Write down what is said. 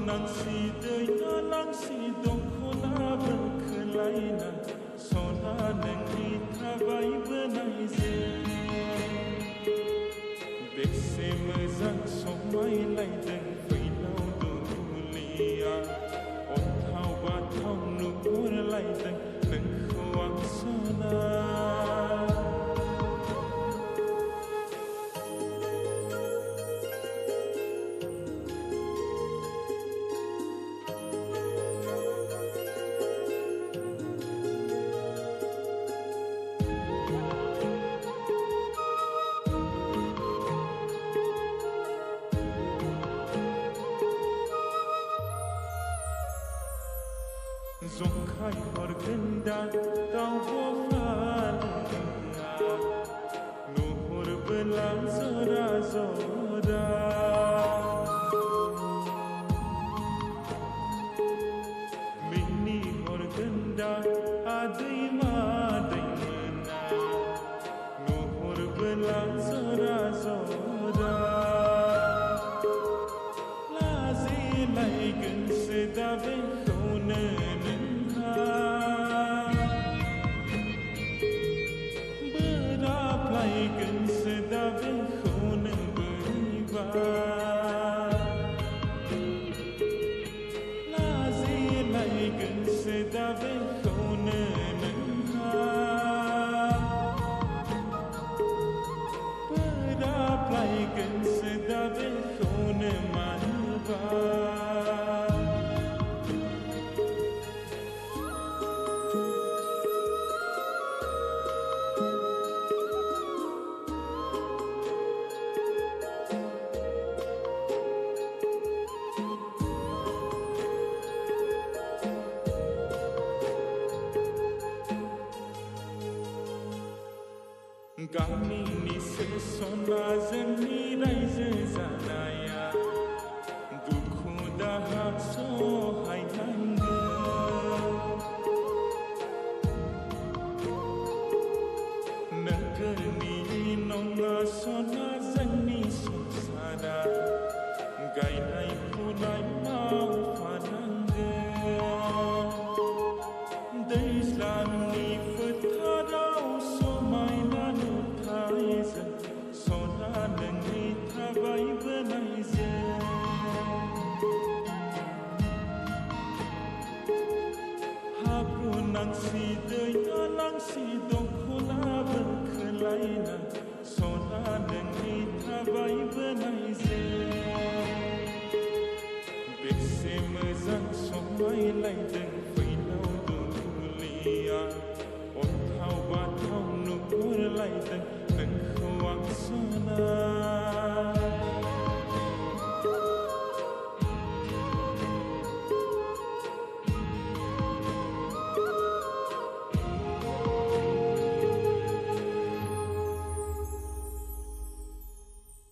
Nangsi doi nangsi dongkhola berkelaina sona nengi tabai benaize Bese mezang somai laideng failau dulia Othau bathau nukur laideng nengkhuang sona Zongkai horgenda kau bofalenga Nuhur belang zora-zora Mini horgenda adai madai mena Nuhur belang zora-zora Lazi laigen sedave khone Berapaikan sedavin khone beriba Lazi laikan sedavin khone nengha Berapaikan sedavin khone manba Kami ni sesona zeni raise zanaya Dukhu dahak so hai nangga Nagar ni nonga sona zeni sungsara Gai nai punai mau panangga Daislan ni fatarau so mai nanu thaizen sona nengi thabai benaize Hapu nangsi doi nangsi dongkhola berkelaina sona nengi thabai benaize Bese mezang somai lai